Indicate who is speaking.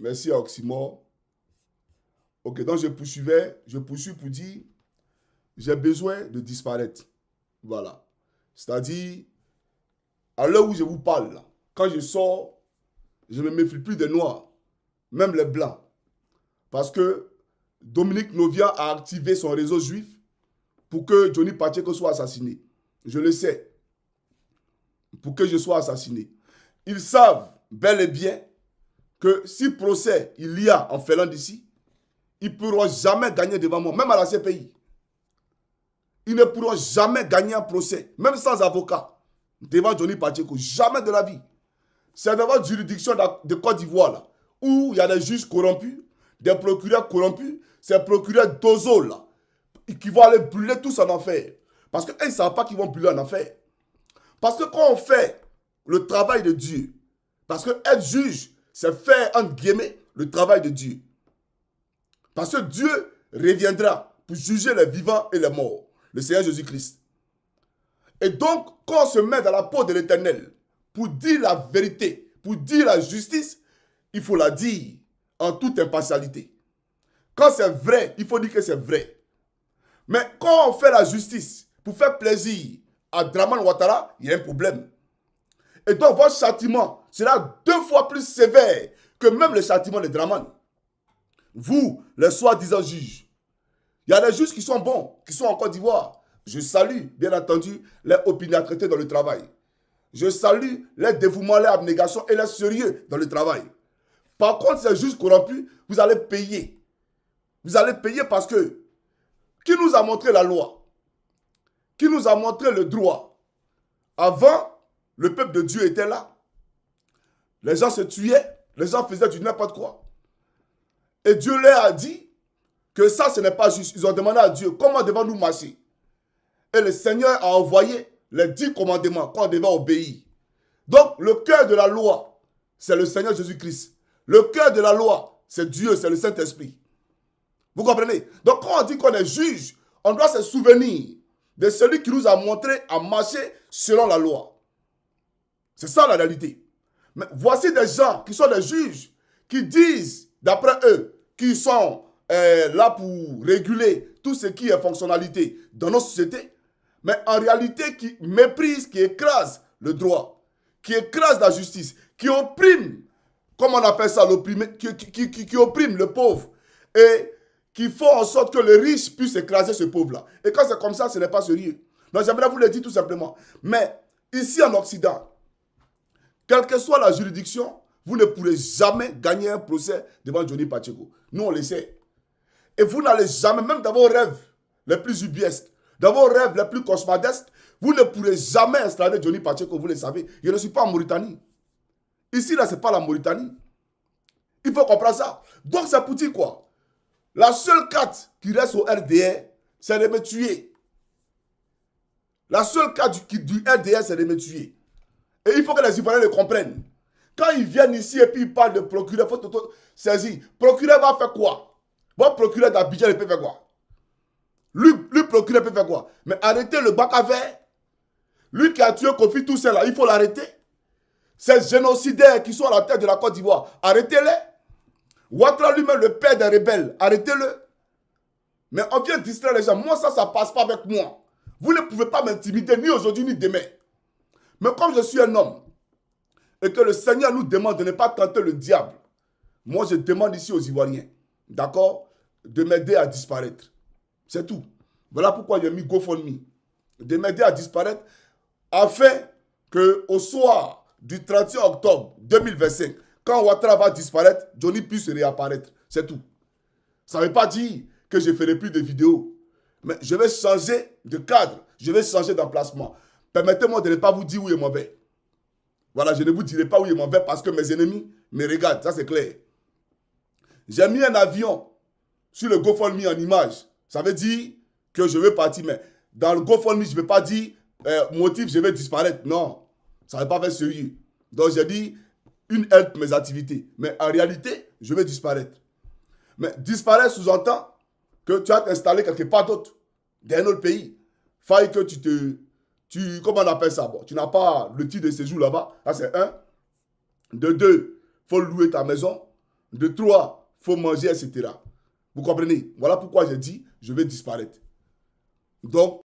Speaker 1: Merci à Oxymore. Ok, donc je poursuis pour dire, j'ai besoin de disparaître. Voilà. C'est-à-dire, à l'heure où je vous parle, là, quand je sors, je ne me méfie plus des noirs, même les blancs. Parce que Dominique Novia a activé son réseau juif pour que Johnny Pacheco soit assassiné. Je le sais. Pour que je sois assassiné. Ils savent bel et bien que si procès il y a en Finlande d'ici, ils ne pourront jamais gagner devant moi, même à la CPI. Ils ne pourront jamais gagner un procès, même sans avocat, devant Johnny Pacheco. Jamais de la vie. C'est devant la juridiction de Côte d'Ivoire, là, où il y a des juges corrompus, des procureurs corrompus, ces procureurs d'Ozo, là, qui vont aller brûler tous en enfer. Parce qu'ils ne savent pas qu'ils vont brûler en enfer. Parce que quand on fait le travail de Dieu, parce que être juge, c'est faire, entre guillemets, le travail de Dieu. Parce que Dieu reviendra pour juger les vivants et les morts. Le Seigneur Jésus-Christ. Et donc, quand on se met dans la peau de l'Éternel pour dire la vérité, pour dire la justice, il faut la dire en toute impartialité. Quand c'est vrai, il faut dire que c'est vrai. Mais quand on fait la justice pour faire plaisir à Draman Ouattara, il y a un problème. Et donc, votre châtiment sera 2 fois plus sévère que même le châtiment de Draman. Vous, les soi-disant juges, il y a des juges qui sont bons, qui sont en Côte d'Ivoire. Je salue, bien entendu, les opiniâtretés dans le travail. Je salue les dévouements, les abnégations et les sérieux dans le travail. Par contre, ces juges corrompus, vous allez payer. Vous allez payer parce que qui nous a montré la loi? Qui nous a montré le droit? Avant, le peuple de Dieu était là. Les gens se tuaient, les gens faisaient du n'importe quoi. Et Dieu leur a dit que ça, ce n'est pas juste. Ils ont demandé à Dieu, comment devons-nous marcher? Et le Seigneur a envoyé les 10 commandements qu'on devait obéir. Donc, le cœur de la loi, c'est le Seigneur Jésus-Christ. Le cœur de la loi, c'est Dieu, c'est le Saint-Esprit. Vous comprenez? Donc, quand on dit qu'on est juge, on doit se souvenir de celui qui nous a montré à marcher selon la loi. C'est ça la réalité. Mais voici des gens qui sont des juges, qui disent, d'après eux, qu'ils sont là pour réguler tout ce qui est fonctionnalité dans nos sociétés, mais en réalité qui méprisent, qui écrasent le droit, qui écrasent la justice, qui oppriment, comment on appelle ça, qui oppriment le pauvre, et qui font en sorte que le riche puisse écraser ce pauvre-là. Et quand c'est comme ça, ce n'est pas sérieux. Donc j'aimerais vous le dire tout simplement. Mais ici en Occident, quelle que soit la juridiction, vous ne pourrez jamais gagner un procès devant Johnny Pacheco. Nous, on le sait. Et vous n'allez jamais, même dans vos rêves les plus ubiesques, dans vos rêves les plus cauchemardesques, vous ne pourrez jamais installer Johnny Pacheco, vous le savez. Je ne suis pas en Mauritanie. Ici, là, ce n'est pas la Mauritanie. Il faut comprendre ça. Donc, c'est pour dire quoi? La seule carte qui reste au RDR, c'est de me tuer. La seule carte du RDR, c'est de me tuer. Et il faut que les Ivoiriens le comprennent. Quand ils viennent ici et puis ils parlent de procureur, il faut saisir. Procureur va faire quoi? Bon, procureur d'Abidjan, il peut faire quoi? Lui, procureur peut faire quoi? Mais arrêtez le bac à verre. Lui qui a tué Kofi tout seul, là, il faut l'arrêter. Ces génocidaires qui sont à la tête de la Côte d'Ivoire, arrêtez-les. Ouattara lui-même, le père des rebelles, arrêtez-le. Mais on vient distraire les gens. Moi, ça ne passe pas avec moi. Vous ne pouvez pas m'intimider ni aujourd'hui ni demain. Mais comme je suis un homme, et que le Seigneur nous demande de ne pas tenter le diable, moi je demande ici aux Ivoiriens, d'accord, de m'aider à disparaître. C'est tout. Voilà pourquoi j'ai mis GoFundMe. De m'aider à disparaître afin qu'au soir du 31 octobre 2025, quand Ouattara va disparaître, Johnny puisse réapparaître. C'est tout. Ça ne veut pas dire que je ne ferai plus de vidéos. Mais je vais changer de cadre. Je vais changer d'emplacement. Permettez-moi de ne pas vous dire où est mauvais. Voilà, je ne vous dirai pas où est mauvais parce que mes ennemis me regardent. Ça, c'est clair. J'ai mis un avion sur le GoFundMe en image. Ça veut dire que je veux partir. Mais dans le GoFundMe, je ne vais pas dire motif, je vais disparaître. Non, ça ne va pas faire sérieux. Donc, j'ai dit une aide pour mes activités. Mais en réalité, je vais disparaître. Mais disparaître sous-entend que tu vas t'installer quelque part d'autre, dans un autre pays. Faille que comment on appelle ça? Bon, tu n'as pas le titre de séjour là-bas. Ça, c'est un. De deux, il faut louer ta maison. De 3, il faut manger, etc. Vous comprenez? Voilà pourquoi j'ai dit, je vais disparaître. Donc,